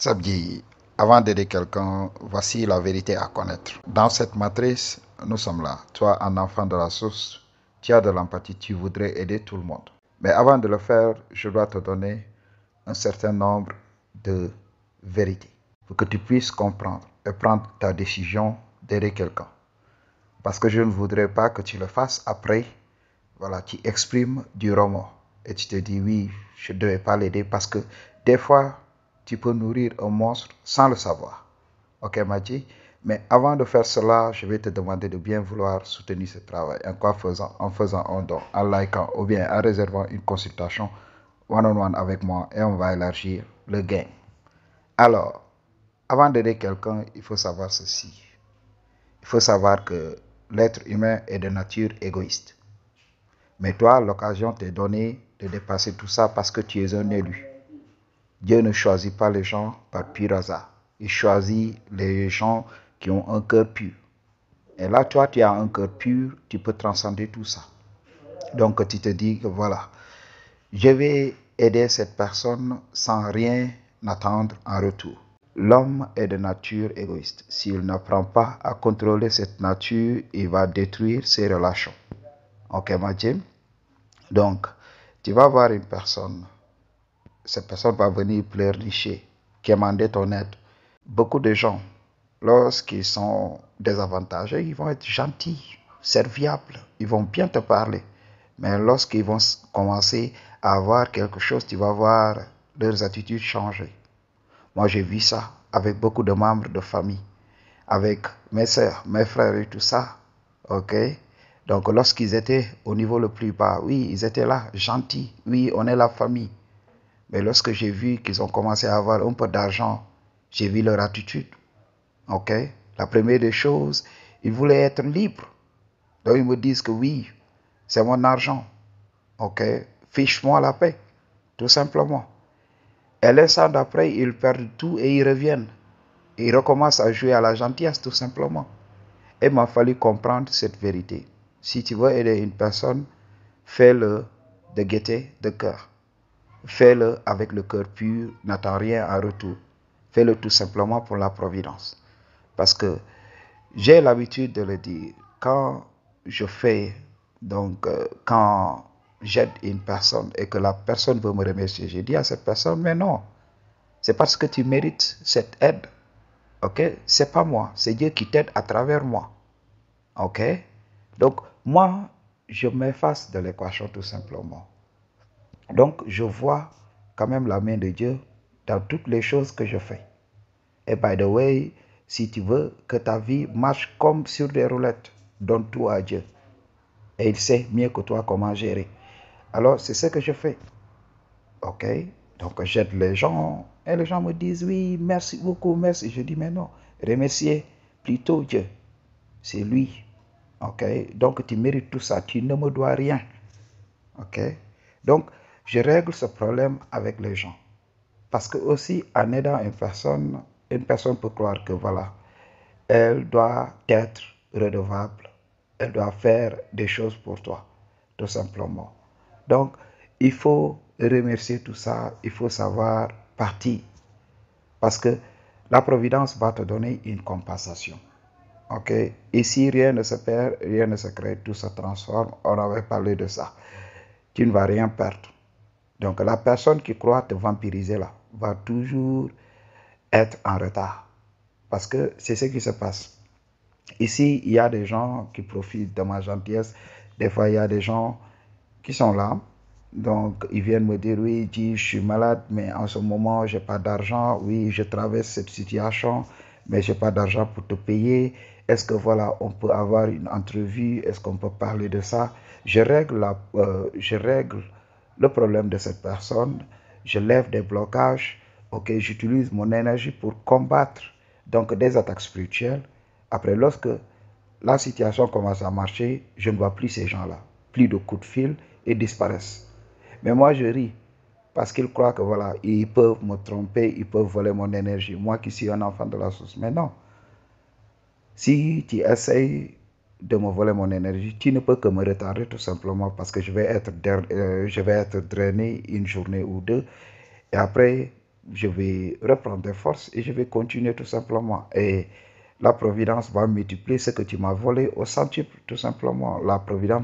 Sabdi, avant d'aider quelqu'un, voici la vérité à connaître. Dans cette matrice, nous sommes là. Toi, un enfant de la source, tu as de l'empathie, tu voudrais aider tout le monde. Mais avant de le faire, je dois te donner un certain nombre de vérités pour que tu puisses comprendre et prendre ta décision d'aider quelqu'un. Parce que je ne voudrais pas que tu le fasses après. Voilà, tu exprimes du remords et tu te dis oui, je ne devais pas l'aider parce que des fois, tu peux nourrir un monstre sans le savoir. Ok, Madji? Mais avant de faire cela, je vais te demander de bien vouloir soutenir ce travail. En faisant un don, en likant ou bien en réservant une consultation one-on-one avec moi et on va élargir le gain. Alors, avant d'aider quelqu'un, il faut savoir ceci. Il faut savoir que l'être humain est de nature égoïste. Mais toi, l'occasion t'est donnée de dépasser tout ça parce que tu es un élu. Dieu ne choisit pas les gens par pur hasard. Il choisit les gens qui ont un cœur pur. Et là, toi, tu as un cœur pur, tu peux transcender tout ça. Donc, tu te dis que voilà, je vais aider cette personne sans rien attendre en retour. L'homme est de nature égoïste. S'il n'apprend pas à contrôler cette nature, il va détruire ses relations. Ok, ma Jim? Donc, tu vas voir une personne, cette personne va venir pleurnicher, quémander ton aide. Beaucoup de gens, lorsqu'ils sont désavantagés, ils vont être gentils, serviables, ils vont bien te parler. Mais lorsqu'ils vont commencer à avoir quelque chose, tu vas voir leurs attitudes changer. Moi, j'ai vu ça avec beaucoup de membres de famille, avec mes soeurs, mes frères et tout ça. Ok? Donc, lorsqu'ils étaient au niveau le plus bas, oui, ils étaient là, gentils. Oui, on est la famille. Mais lorsque j'ai vu qu'ils ont commencé à avoir un peu d'argent, j'ai vu leur attitude. Ok? La première des choses, ils voulaient être libres. Donc, ils me disent que oui, c'est mon argent. Ok? Fiche-moi la paix. Tout simplement. Et l'instant d'après, ils perdent tout et ils reviennent. Ils recommencent à jouer à la gentillesse, tout simplement. Et il m'a fallu comprendre cette vérité. Si tu veux aider une personne, fais-le de gaieté de cœur. Fais-le avec le cœur pur, n'attends rien en retour. Fais-le tout simplement pour la providence. Parce que j'ai l'habitude de le dire, quand je fais, quand j'aide une personne et que la personne veut me remercier, je dis à cette personne, mais non, c'est parce que tu mérites cette aide. Ok? C'est pas moi, c'est Dieu qui t'aide à travers moi. Ok? Donc, moi, je m'efface de l'équation tout simplement. Donc, je vois quand même la main de Dieu dans toutes les choses que je fais. Et by the way, si tu veux que ta vie marche comme sur des roulettes, donne tout à Dieu. Et il sait mieux que toi comment gérer. Alors, c'est ce que je fais. Ok? Donc, j'aide les gens et les gens me disent oui, merci beaucoup, merci. Je dis mais non, remerciez plutôt Dieu. C'est lui. Ok? Donc, tu mérites tout ça. Tu ne me dois rien. Ok? Donc, je règle ce problème avec les gens. Parce que aussi, en aidant une personne peut croire que voilà, elle doit être redevable. Elle doit faire des choses pour toi, tout simplement. Donc, il faut remercier tout ça. Il faut savoir partir. Parce que la providence va te donner une compensation. Ok? Ici, rien ne se perd, rien ne se crée, tout se transforme. On avait parlé de ça. Tu ne vas rien perdre. Donc, la personne qui croit te vampiriser là va toujours être en retard. Parce que c'est ce qui se passe. Ici, il y a des gens qui profitent de ma gentillesse. Des fois, il y a des gens qui sont là. Donc, ils viennent me dire, oui, je suis malade, mais en ce moment, je n'ai pas d'argent. Oui, je traverse cette situation, mais je n'ai pas d'argent pour te payer. Est-ce que, voilà, on peut avoir une entrevue? Est-ce qu'on peut parler de ça? Je règle le problème de cette personne. Je lève des blocages. Ok, j'utilise mon énergie pour combattre donc des attaques spirituelles. Après, lorsque la situation commence à marcher, je ne vois plus ces gens-là. Plus de coups de fil et disparaissent. Mais moi, je ris parce qu'ils croient que voilà, ils peuvent me tromper, ils peuvent voler mon énergie. Moi qui suis un enfant de la source. Mais non. Si tu essayes de me voler mon énergie, tu ne peux que me retarder tout simplement parce que je vais être drainé une journée ou deux. Et après, je vais reprendre des forces et je vais continuer tout simplement. Et la providence va multiplier ce que tu m'as volé au centuple, tout simplement. La providence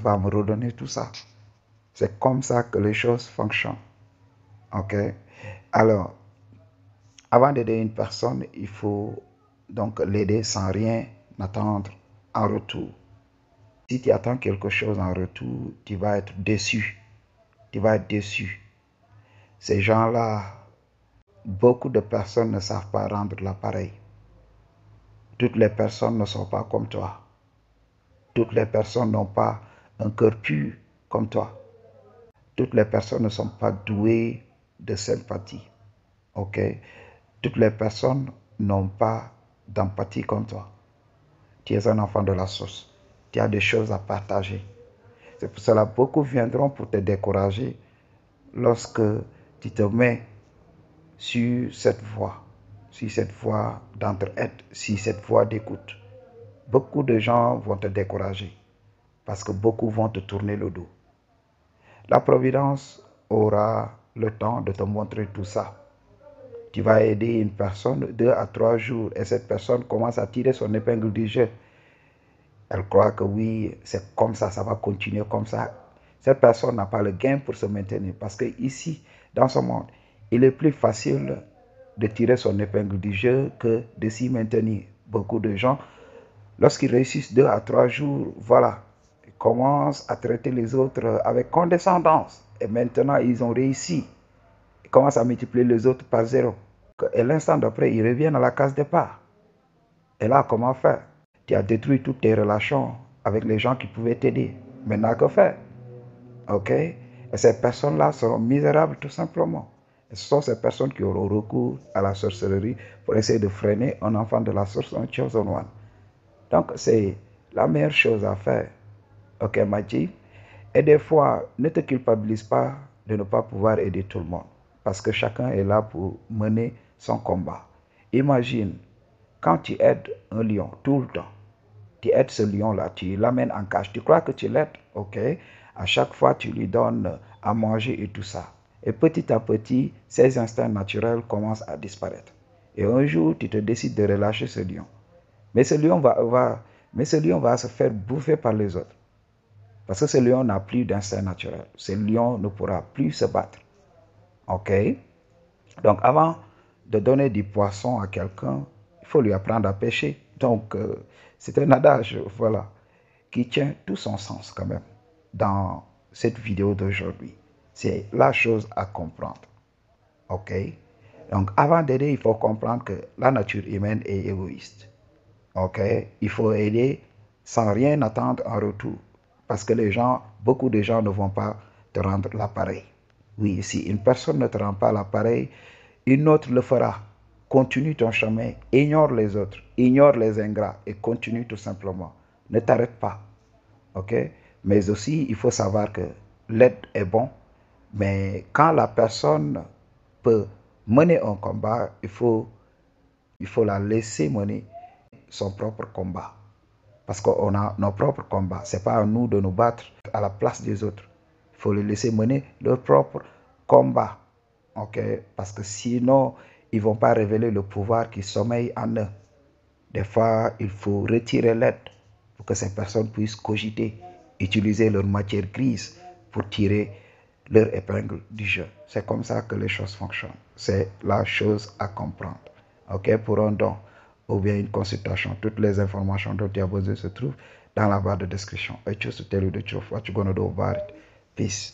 va me redonner tout ça. C'est comme ça que les choses fonctionnent. Ok? Alors, avant d'aider une personne, il faut donc l'aider sans rien attendre en retour. Si tu attends quelque chose en retour, tu vas être déçu. Tu vas être déçu. Ces gens-là, beaucoup de personnes ne savent pas rendre l'appareil. Toutes les personnes ne sont pas comme toi. Toutes les personnes n'ont pas un cœur pur comme toi. Toutes les personnes ne sont pas douées de sympathie. Ok? Toutes les personnes n'ont pas d'empathie comme toi. Tu es un enfant de la sauce. Tu as des choses à partager. C'est pour cela que beaucoup viendront pour te décourager lorsque tu te mets sur cette voie d'entraide, sur cette voie d'écoute. Beaucoup de gens vont te décourager parce que beaucoup vont te tourner le dos. La providence aura le temps de te montrer tout ça. Tu vas aider une personne 2 à 3 jours et cette personne commence à tirer son épingle du jeu. Elle croit que oui, c'est comme ça va continuer comme ça. Cette personne n'a pas le gain pour se maintenir parce que ici, dans ce monde, il est plus facile de tirer son épingle du jeu que de s'y maintenir. Beaucoup de gens, lorsqu'ils réussissent 2 à 3 jours, voilà, ils commencent à traiter les autres avec condescendance. Et maintenant, ils ont réussi. Ils commencent à multiplier les autres par 0. Et l'instant d'après, ils reviennent à la case départ. Et là, comment faire? Tu as détruit toutes tes relations avec les gens qui pouvaient t'aider. Maintenant, que faire? Ok? Et ces personnes-là seront misérables tout simplement. Et ce sont ces personnes qui auront recours à la sorcellerie pour essayer de freiner un enfant de la source, un chosen one. Donc, c'est la meilleure chose à faire. Ok, Maji? Et des fois, ne te culpabilise pas de ne pas pouvoir aider tout le monde. Parce que chacun est là pour mener son combat. Imagine, quand tu aides un lion tout le temps, tu aides ce lion-là, tu l'amènes en cage, tu crois que tu l'aides, ok? À chaque fois, tu lui donnes à manger et tout ça. Et petit à petit, ses instincts naturels commencent à disparaître. Et un jour, tu te décides de relâcher ce lion. Mais ce lion va se faire bouffer par les autres. Parce que ce lion n'a plus d'instinct naturel. Ce lion ne pourra plus se battre. Ok? Donc, avant de donner du poisson à quelqu'un, il faut lui apprendre à pêcher. Donc, c'est un adage, voilà, qui tient tout son sens quand même dans cette vidéo d'aujourd'hui. C'est la chose à comprendre. Ok? Donc, avant d'aider, il faut comprendre que la nature humaine est égoïste. Ok? Il faut aider sans rien attendre en retour. Parce que beaucoup de gens ne vont pas te rendre l'appareil. Oui, si une personne ne te rend pas l'appareil, une autre le fera. Continue ton chemin, ignore les autres, ignore les ingrats et continue tout simplement. Ne t'arrête pas. Ok? Mais aussi, il faut savoir que l'aide est bon, mais quand la personne peut mener un combat, il faut la laisser mener son propre combat. Parce qu'on a nos propres combats. Ce n'est pas à nous de nous battre à la place des autres. Il faut les laisser mener leur propre combat. Ok? Parce que sinon, ils ne vont pas révéler le pouvoir qui sommeille en eux. Des fois, il faut retirer l'aide pour que ces personnes puissent cogiter, utiliser leur matière grise pour tirer leur épingle du jeu. C'est comme ça que les choses fonctionnent. C'est la chose à comprendre. Ok? Pour un don ou bien une consultation, toutes les informations dont tu as besoin se trouvent dans la barre de description. I choose to tell you the truth. What you gonna do about it? Peace.